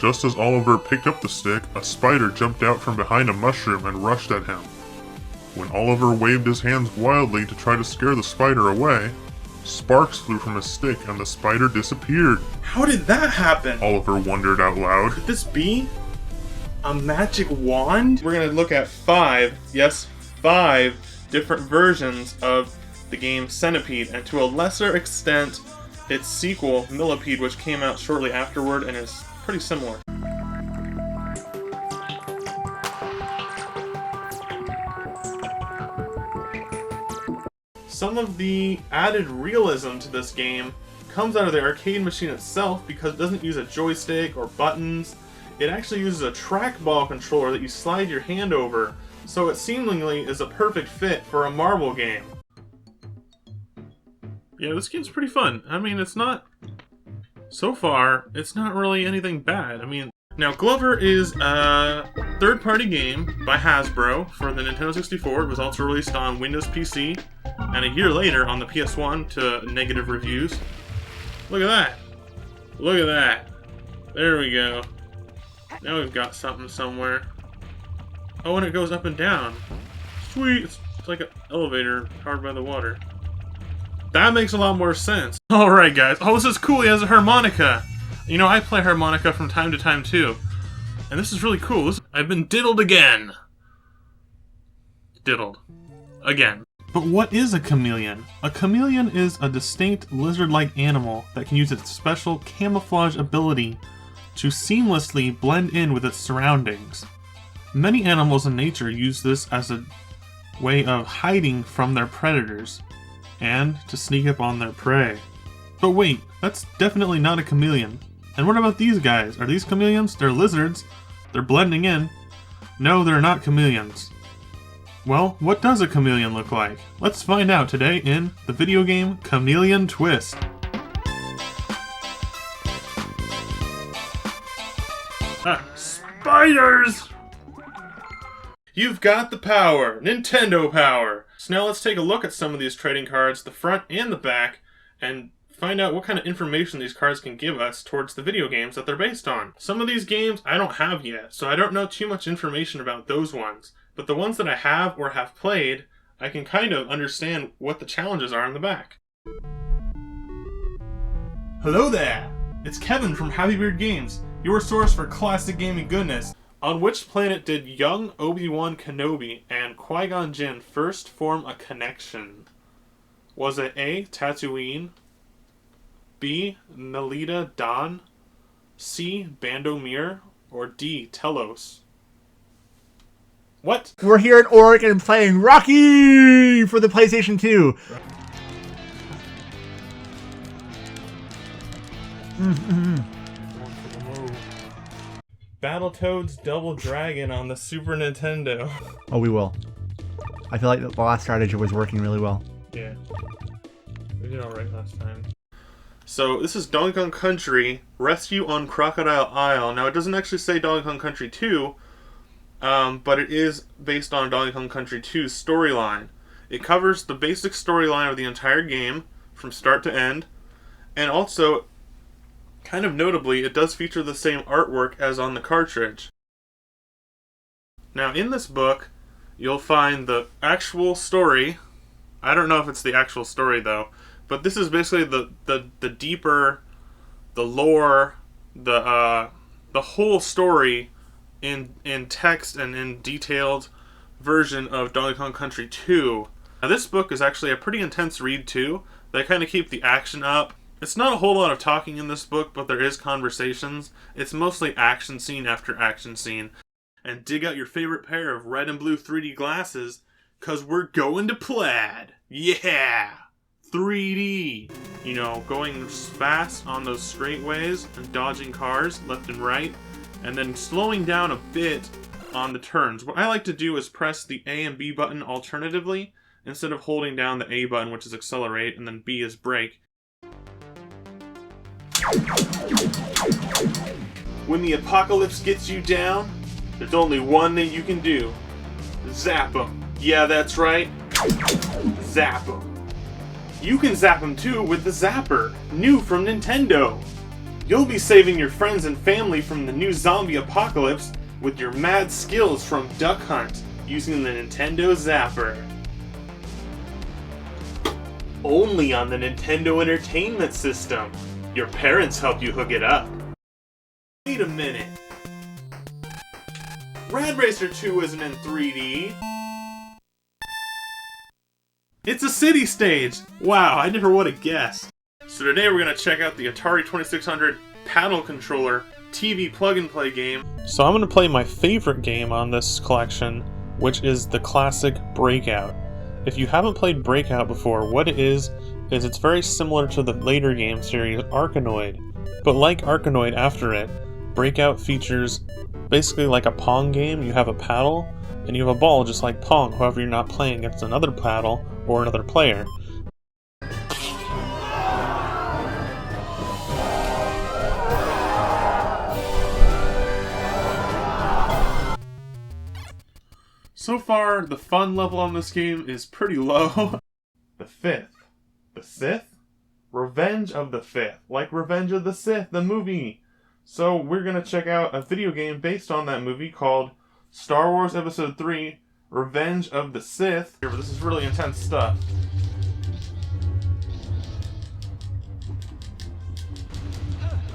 Just as Oliver picked up the stick, a spider jumped out from behind a mushroom and rushed at him. When Oliver waved his hands wildly to try to scare the spider away, sparks flew from his stick and the spider disappeared. How did that happen? Oliver wondered out loud. Could this be a magic wand? We're gonna look at five different versions of the game Centipede, and to a lesser extent, its sequel, Millipede, which came out shortly afterward and is pretty similar. Some of the added realism to this game comes out of the arcade machine itself because it doesn't use a joystick or buttons. It actually uses a trackball controller that you slide your hand over, so it seemingly is a perfect fit for a marble game. Yeah, this game's pretty fun. I mean, so far, it's not really anything bad. I mean, now Glover is a third-party game by Hasbro for the Nintendo 64. It was also released on Windows PC, and a year later on the PS1 to negative reviews. Look at that. Look at that. There we go. Now we've got something somewhere. Oh, and it goes up and down. Sweet! It's like an elevator powered by the water. That makes a lot more sense. Alright guys, oh, this is cool, he has a harmonica! You know, I play harmonica from time to time too. And this is really cool. I've been diddled again. Diddled. Again. But what is a chameleon? A chameleon is a distinct lizard-like animal that can use its special camouflage ability to seamlessly blend in with its surroundings. Many animals in nature use this as a way of hiding from their predators and to sneak up on their prey. But wait, that's definitely not a chameleon. And what about these guys? Are these chameleons? They're lizards. They're blending in. No, they're not chameleons. Well, what does a chameleon look like? Let's find out today in the video game Chameleon Twist. Spiders! You've got the power! Nintendo power! So now let's take a look at some of these trading cards, the front and the back, and find out what kind of information these cards can give us towards the video games that they're based on. Some of these games I don't have yet, so I don't know too much information about those ones. But the ones that I have or have played, I can kind of understand what the challenges are on the back. Hello there! It's Kevin from Happy Beard Games, your source for classic gaming goodness. On which planet did young Obi-Wan Kenobi and Qui-Gon Jinn first form a connection? Was it A. Tatooine, B. Melita Dawn, C. Bandomir, or D. Telos? What? We're here in Oregon playing Rocky for the PlayStation 2. Battletoads Double Dragon on the Super Nintendo. Oh, we will. I feel like the last strategy was working really well. Yeah. We did alright last time. So, this is Donkey Kong Country Rescue on Crocodile Isle. Now, it doesn't actually say Donkey Kong Country 2, but it is based on Donkey Kong Country 2's storyline. It covers the basic storyline of the entire game, from start to end, and also, kind of notably, it does feature the same artwork as on the cartridge. Now, in this book, you'll find the actual story. I don't know if it's the actual story, though, but this is basically the deeper, the lore, the whole story in text and in detailed version of Donkey Kong Country 2. Now, this book is actually a pretty intense read, too. They kind of keep the action up. It's not a whole lot of talking in this book, but there is conversations. It's mostly action scene after action scene. And dig out your favorite pair of red and blue 3D glasses, cause we're going to Plaid. Yeah! 3D! You know, going fast on those straightaways and dodging cars left and right, and then slowing down a bit on the turns. What I like to do is press the A and B button alternatively, instead of holding down the A button, which is accelerate, and then B is brake. When the apocalypse gets you down, there's only one thing you can do. Zap them. Yeah, that's right. Zap them. You can zap them too with the Zapper, new from Nintendo. You'll be saving your friends and family from the new zombie apocalypse with your mad skills from Duck Hunt using the Nintendo Zapper. Only on the Nintendo Entertainment System. Your parents help you hook it up. Wait a minute. Rad Racer 2 isn't in 3D. It's a city stage! Wow, I never would have guessed. So today we're going to check out the Atari 2600 paddle controller TV plug-and-play game. So I'm going to play my favorite game on this collection, which is the classic Breakout. If you haven't played Breakout before, what it is it's very similar to the later game series Arkanoid. But like Arkanoid after it, Breakout features basically like a Pong game. You have a paddle, and you have a ball just like Pong, however you're not playing against another paddle or another player. So far, the fun level on this game is pretty low. The fifth. The Sith? Revenge of the Fifth. Like Revenge of the Sith, the movie. So we're going to check out a video game based on that movie called Star Wars Episode 3, Revenge of the Sith. This is really intense stuff.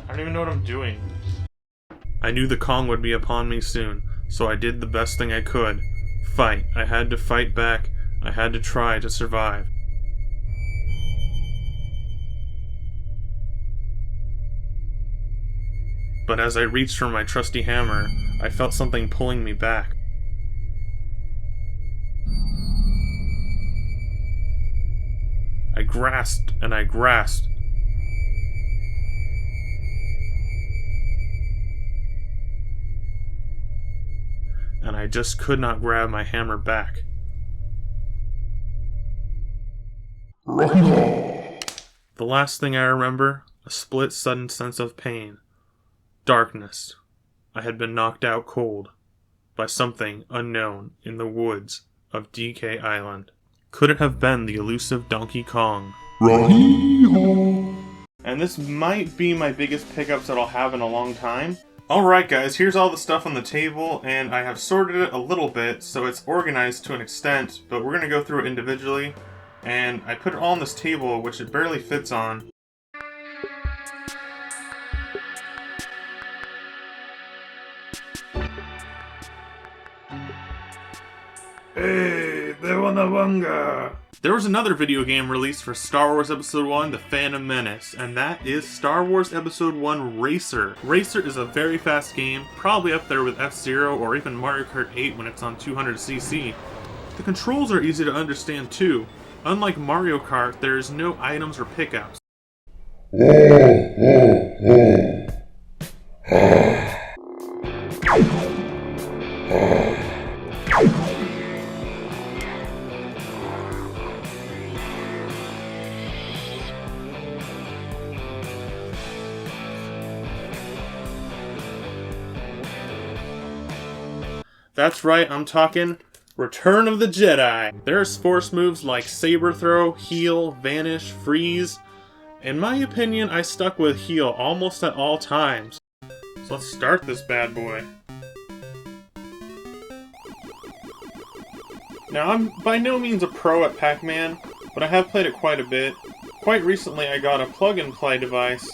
I don't even know what I'm doing. I knew the Kong would be upon me soon, so I did the best thing I could. Fight. I had to fight back. I had to try to survive. But as I reached for my trusty hammer, I felt something pulling me back. I grasped and I grasped. And I just could not grab my hammer back. The last thing I remember, a split sudden sense of pain. Darkness. I had been knocked out cold by something unknown in the woods of DK Island. Could it have been the elusive Donkey Kong? And this might be my biggest pickups that I'll have in a long time. Alright guys, here's all the stuff on the table, and I have sorted it a little bit so it's organized to an extent, but we're going to go through it individually. And I put it all on this table, which it barely fits on. Hey, they wanna wanga! There was another video game released for Star Wars Episode 1, The Phantom Menace, and that is Star Wars Episode 1 Racer. Racer is a very fast game, probably up there with F-Zero or even Mario Kart 8 when it's on 200cc. The controls are easy to understand too. Unlike Mario Kart, there is no items or pickups. That's right, I'm talking Return of the Jedi. There's force moves like Saber Throw, Heal, Vanish, Freeze. In my opinion, I stuck with Heal almost at all times. So let's start this bad boy. Now, I'm by no means a pro at Pac-Man, but I have played it quite a bit. Quite recently, I got a plug-and-play device,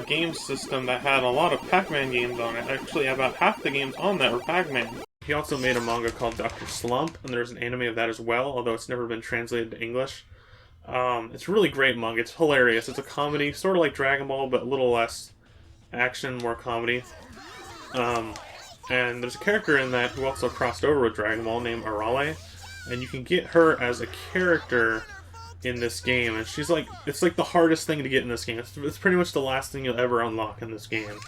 game system that had a lot of Pac-Man games on it. Actually, about half the games on that were Pac-Man. He also made a manga called Dr. Slump, and there's an anime of that as well, although it's never been translated to English. It's a really great manga. It's hilarious. It's a comedy, sort of like Dragon Ball, but a little less action, more comedy. And there's a character in that who also crossed over with Dragon Ball named Arale, and you can get her as a character in this game, and she's like, it's like the hardest thing to get in this game. It's pretty much the last thing you'll ever unlock in this game.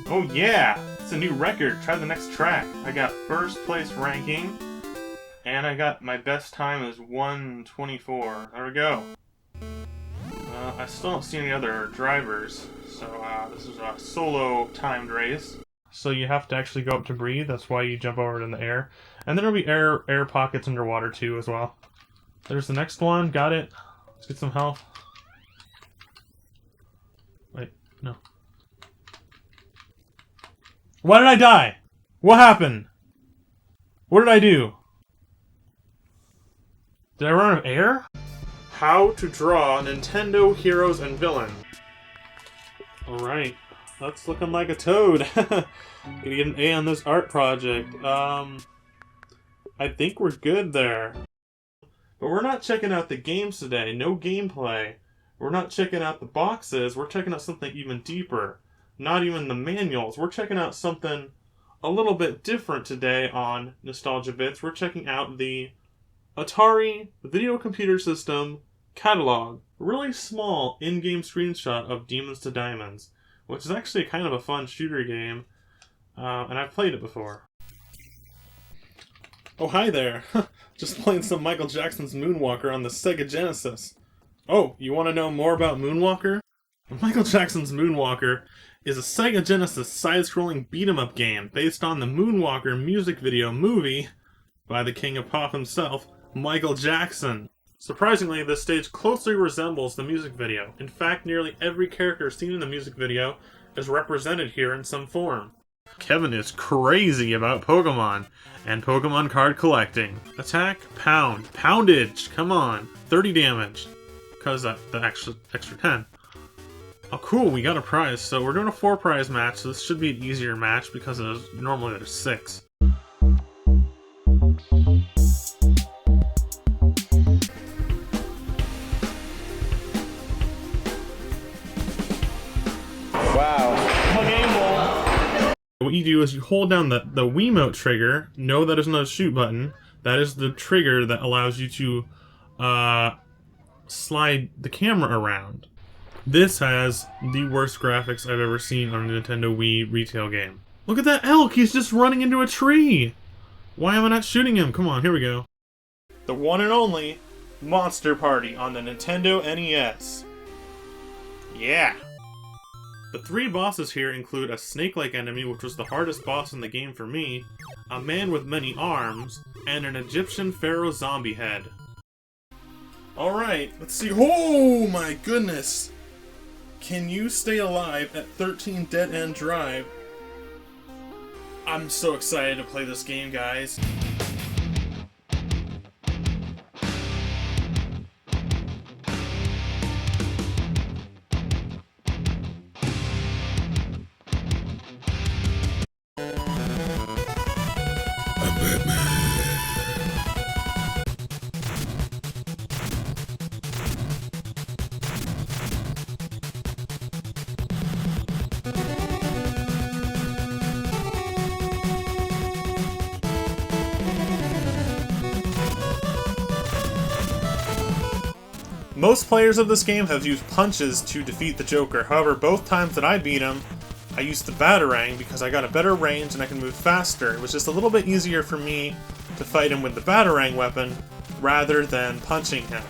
Oh yeah! It's a new record. Try the next track. I got first place ranking, and I got my best time is 1:24. There we go. I still don't see any other drivers, so this is a solo timed race. So you have to actually go up to breathe. That's why you jump over it in the air. And there will be air pockets underwater too as well. There's the next one. Got it. Let's get some health. Wait, No. Why did I die? What happened? What did I do? Did I run out of air? How to draw Nintendo heroes and villains. Alright. That's looking like a toad. Gonna get an A on this art project. I think we're good there. But we're not checking out the games today. No gameplay. We're not checking out the boxes. We're checking out something even deeper. Not even the manuals. We're checking out something a little bit different today on Nostalgia Bits. We're checking out the Atari Video Computer System catalog. Really small in-game screenshot of Demons to Diamonds, which is actually kind of a fun shooter game, and I've played it before. Oh, hi there. Just playing some Michael Jackson's Moonwalker on the Sega Genesis. Oh, you want to know more about Moonwalker? Michael Jackson's Moonwalker is a Sega Genesis side-scrolling beat-em-up game based on the Moonwalker music video movie by the king of pop himself, Michael Jackson. Surprisingly, this stage closely resembles the music video. In fact, nearly every character seen in the music video is represented here in some form. Kevin is crazy about Pokemon and Pokemon card collecting. Attack, pound, poundage, come on, 30 damage. Because the extra 10. Oh cool, we got a prize. So we're doing a 4 prize match, so this should be an easier match because normally there's 6. What you do is you hold down the Wiimote trigger. No, that is not a shoot button. That is the trigger that allows you to slide the camera around. This has the worst graphics I've ever seen on a Nintendo Wii retail game. Look at that elk! He's just running into a tree! Why am I not shooting him? Come on, here we go. The one and only Monster Party on the Nintendo NES. Yeah! The 3 bosses here include a snake-like enemy, which was the hardest boss in the game for me, a man with many arms, and an Egyptian pharaoh zombie head. Alright, let's see. Oh my goodness! Can you stay alive at 13 Dead End Drive? I'm so excited to play this game, guys. Most players of this game have used punches to defeat the Joker. However, both times that I beat him, I used the Batarang because I got a better range and I can move faster. It was just a little bit easier for me to fight him with the Batarang weapon rather than punching him.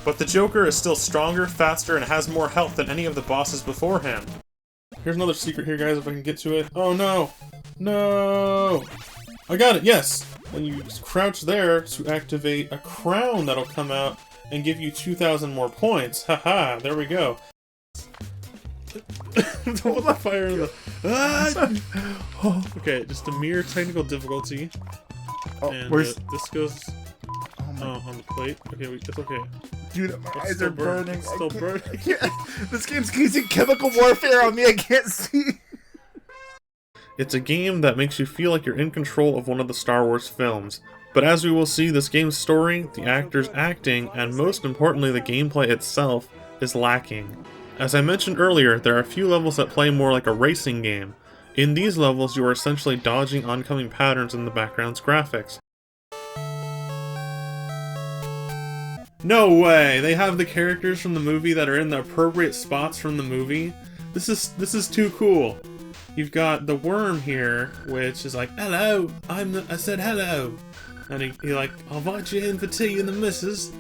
But the Joker is still stronger, faster, and has more health than any of the bosses before him. Here's another secret here, guys, if I can get to it. Oh no! No! I got it, yes! And you crouch there to activate a crown that'll come out and give you 2,000 more points. Haha, there we go. Hold that fire in the... Ah! Okay, just a mere technical difficulty. Oh, and where's... this goes on the plate. Okay, it's okay. Dude, my It's eyes still are burning. It's still burning. This game's using chemical warfare on me. I can't see. It's a game that makes you feel like you're in control of one of the Star Wars films. But as we will see, this game's story, the actors acting, and most importantly the gameplay itself, is lacking. As I mentioned earlier, there are a few levels that play more like a racing game. In these levels, you are essentially dodging oncoming patterns in the background's graphics. No way! They have the characters from the movie that are in the appropriate spots from the movie? This is too cool. You've got the worm here, which is like, hello, I said hello. And he like, I'll invite you in for tea and the missus.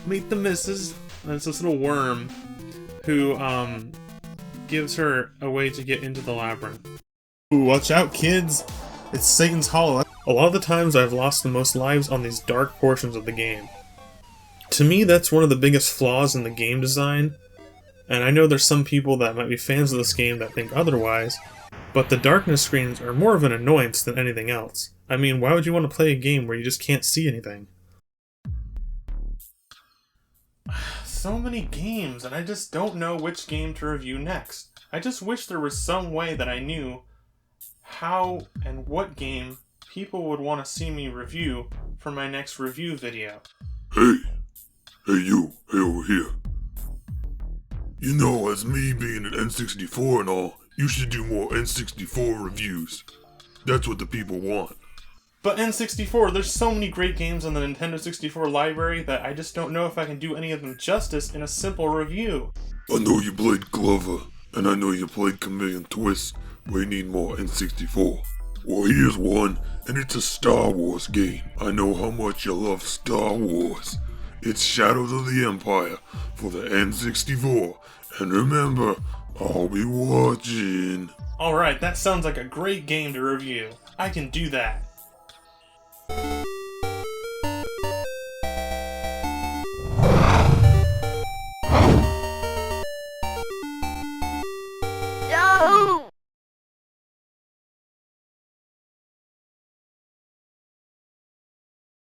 Meet the missus. And it's this little worm who, gives her a way to get into the labyrinth. Ooh, watch out, kids! It's Satan's Hollow. A lot of the times I've lost the most lives on these dark portions of the game. To me, that's one of the biggest flaws in the game design. And I know there's some people that might be fans of this game that think otherwise, but the darkness screens are more of an annoyance than anything else. I mean, why would you want to play a game where you just can't see anything? So many games, and I just don't know which game to review next. I just wish there was some way that I knew how and what game people would want to see me review for my next review video. Hey you, hey over here. You know, as me being an N64 and all, you should do more N64 reviews. That's what the people want. But N64, there's so many great games on the Nintendo 64 library that I just don't know if I can do any of them justice in a simple review. I know you played Glover, and I know you played Chameleon Twist, but you need more N64. Well, here's one, and it's a Star Wars game. I know how much you love Star Wars. It's Shadows of the Empire for the N64, and remember, I'll be watching. Alright, that sounds like a great game to review. I can do that.